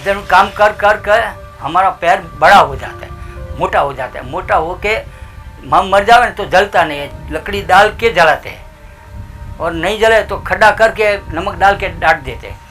इधर काम कर कर कर हमारा पैर बड़ा हो जाता है, मोटा हो जाता है। मोटा हो के हम मर जावे तो जलता नहीं है, लकड़ी डाल के जलाते हैं, और नहीं जले तो खड्डा करके नमक डाल के डांट देते हैं।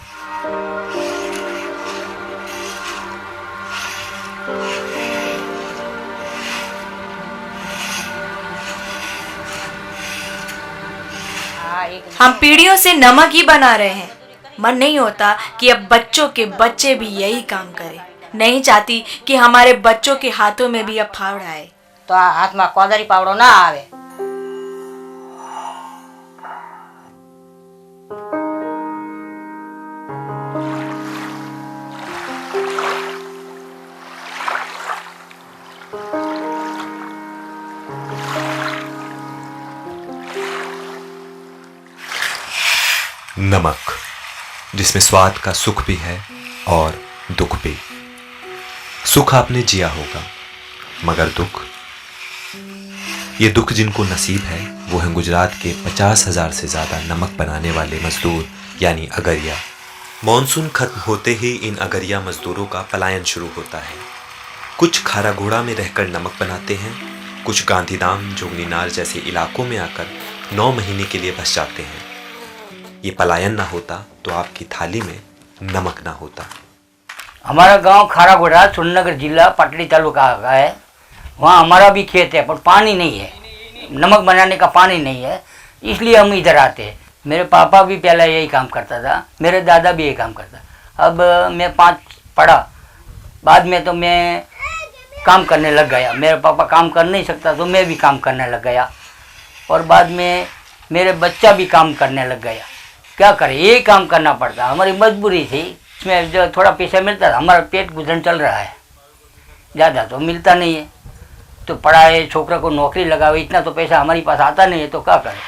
हम पीढ़ियों से नमक ही बना रहे हैं। मन नहीं होता कि अब बच्चों के बच्चे भी यही काम करें। नहीं चाहती कि हमारे बच्चों के हाथों में भी अब फावड़ा आए। तो हाथ में कोदरी पावड़ो ना आवे। नमक, जिसमें स्वाद का सुख भी है और दुख भी। सुख आपने जिया होगा, मगर दुख, ये दुख जिनको नसीब है वो हैं गुजरात के 50,000 से ज़्यादा नमक बनाने वाले मजदूर, यानी अगरिया। मॉनसून खत्म होते ही इन अगरिया मजदूरों का पलायन शुरू होता है। कुछ खारागोड़ा में रहकर नमक बनाते हैं, कुछ गांधीधाम, जोगनीनार जैसे इलाकों में आकर 9 महीने के लिए बस जाते हैं। ये पलायन ना होता तो आपकी थाली में नमक ना होता। हमारा गांव खारागोड़ा, सुरेंद्रनगर जिला, पाटड़ी तालुका का है। वहाँ हमारा भी खेत है, पर पानी नहीं है, नमक बनाने का पानी नहीं है, इसलिए हम इधर आते हैं। मेरे पापा भी पहले यही काम करता था, मेरे दादा भी यही काम करता। अब मैं 5 पढ़ा, बाद में तो मैं काम करने लग गया। मेरे पापा काम कर नहीं सकता तो मैं भी काम करने लग गया, और बाद में मेरे बच्चा भी काम करने लग गया। क्या करें, यही काम करना पड़ता, हमारी मजबूरी थी। इसमें जो थोड़ा पैसा मिलता था, हमारा पेट गुजरन चल रहा है, ज़्यादा तो मिलता नहीं है। तो पढ़ाए, छोकरा को नौकरी लगावे, इतना तो पैसा हमारे पास आता नहीं है, तो क्या करें।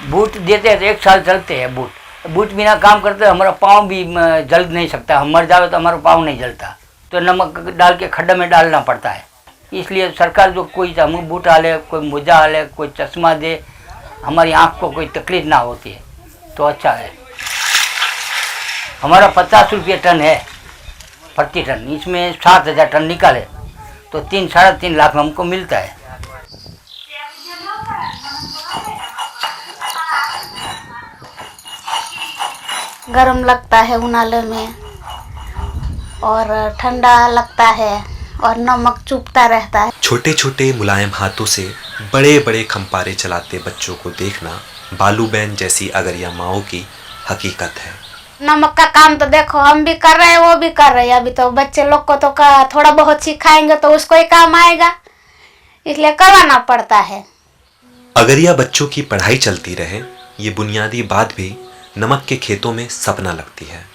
बूट देते हैं तो 1 साल चलते हैं। बूट बिना काम करते हमारा पाँव भी जल नहीं सकता, हम मर जावे तो हमारा पाँव नहीं जलता, तो नमक डाल के खड्डा में डालना पड़ता है। इसलिए सरकार जो कोई हमें बूट हाले, कोई मोजा हाले, कोई चश्मा दे, हमारी आँख को कोई तकलीफ ना होती है तो अच्छा है। हमारा 50 रुपये टन है प्रति टन, इसमें 7,000 टन निकाले तो 3-3.5 लाख हमको मिलता है। गर्म लगता है उनाले में, और ठंडा लगता है, और नमक चुभता रहता है। छोटे छोटे मुलायम हाथों से बड़े बड़े खंपारे चलाते बच्चों को देखना बालूबेन जैसी अगरिया माओ की हकीकत है। नमक का काम तो देखो हम भी कर रहे हैं, वो भी कर रहे हैं। अभी तो बच्चे लोग को तो थोड़ा बहुत सिखाएंगे तो उसको ही काम आएगा, इसलिए करवाना पड़ता है। अगरिया बच्चों की पढ़ाई चलती रहे, ये बुनियादी बात भी नमक के खेतों में सपना लगती है।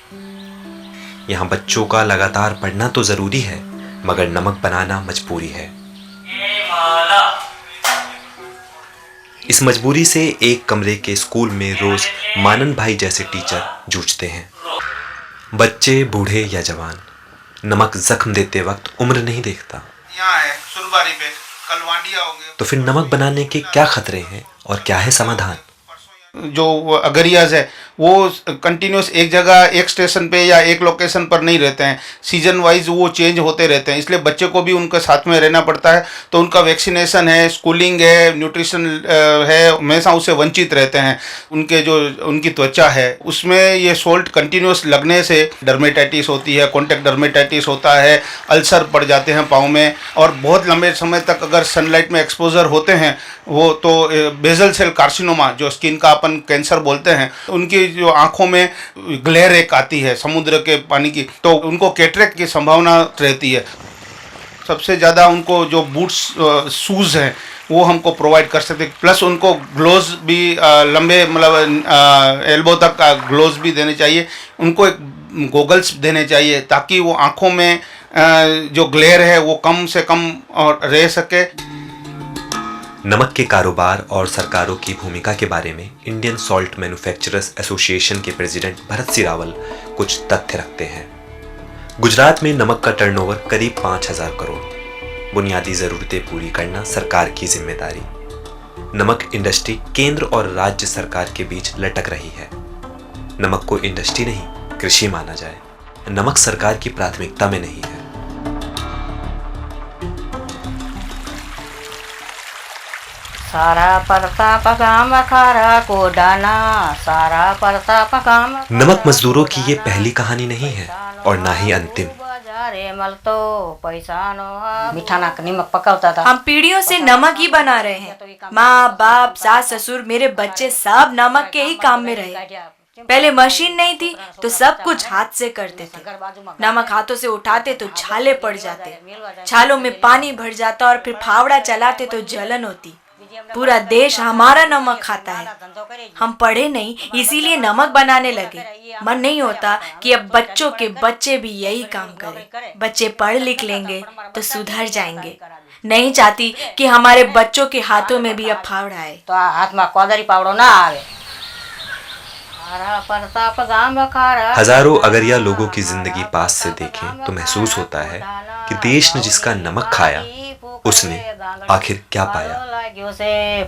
यहाँ बच्चों का लगातार पढ़ना तो जरूरी है, मगर नमक बनाना मजबूरी है। इस मजबूरी से एक कमरे के स्कूल में रोज मानन भाई जैसे टीचर जूझते हैं। बच्चे, बूढ़े या जवान, नमक जख्म देते वक्त उम्र नहीं देखता। यहाँ है सुरबारी पे, कल वांडिया हो गए। तो फिर नमक बनाने के क्या खतरे हैं और क्या है समाधान? जो अगरियाज है वो कंटिन्यूस एक जगह, एक स्टेशन पे या एक लोकेशन पर नहीं रहते हैं, सीजन वाइज वो चेंज होते रहते हैं। इसलिए बच्चे को भी उनके साथ में रहना पड़ता है। तो उनका वैक्सीनेशन है, स्कूलिंग है, न्यूट्रिशन है, हमेशा उससे वंचित रहते हैं। उनकी त्वचा है उसमें ये सोल्ट कंटिन्यूस लगने से डर्मेटाइटिस होती है, कॉन्टैक्ट डर्मेटाइटिस होता है, अल्सर पड़ जाते हैं पाँव में, और बहुत लंबे समय तक अगर सनलाइट में एक्सपोजर होते हैं वो तो बेजल सेल कार्सिनोमा, जो स्किन का अपन कैंसर बोलते हैं, उनकी जो आंखों में ग्लेयर एक आती है समुद्र के पानी की, तो उनको कैटरेक्ट की संभावना रहती है। सबसे ज़्यादा उनको जो बूट्स, शूज़ हैं वो हमको प्रोवाइड कर सकते हैं, प्लस उनको ग्लोव्स भी लंबे मतलब एल्बो तक का ग्लोव्स भी देने चाहिए। उनको एक गोगल्स देने चाहिए ताकि वो आँखों में जो ग्लेयर है वो कम से कम और रह सके। नमक के कारोबार और सरकारों की भूमिका के बारे में इंडियन सॉल्ट मैन्युफैक्चरर्स एसोसिएशन के प्रेसिडेंट भरत सिंह रावल कुछ तथ्य रखते हैं। गुजरात में नमक का टर्नओवर करीब 5,000 करोड़। बुनियादी ज़रूरतें पूरी करना सरकार की जिम्मेदारी। नमक इंडस्ट्री केंद्र और राज्य सरकार के बीच लटक रही है। नमक को इंडस्ट्री नहीं, कृषि माना जाए। नमक सरकार की प्राथमिकता में नहीं है। सारा प्रताप गाम खारा को डाना, सारा प्रताप गाम नमक मजदूरों की ये पहली कहानी नहीं है और ना ही अंतिम। बाजारे मल तो पैसा नो मिठाना का नमक पकाता था। हम पीढ़ियों से नमक ही बना रहे हैं। माँ बाप सास ससुर मेरे बच्चे सब नमक के ही काम में रहे। पहले मशीन नहीं थी तो सब कुछ हाथ से करते थे। नमक हाथों से उठाते तो छाले पड़ जाते, छालों में पानी भर जाता और फिर फावड़ा चलाते तो जलन होती। पूरा देश हमारा नमक खाता है। हम पढ़े नहीं इसीलिए नमक बनाने लगे। मन नहीं होता कि अब बच्चों के बच्चे भी यही काम करें। बच्चे पढ़ लिख लेंगे तो सुधर जाएंगे। नहीं चाहती कि हमारे बच्चों के हाथों में भी अब फावड़ा आए। तो हाथ में कोदरी पावड़ो ना आवे। सारा प्रताप गाम खारा हजारों अगरिया लोगों की जिंदगी पास से देखें तो महसूस होता है कि देश ने जिसका नमक खाया उसने आखिर क्या पाया।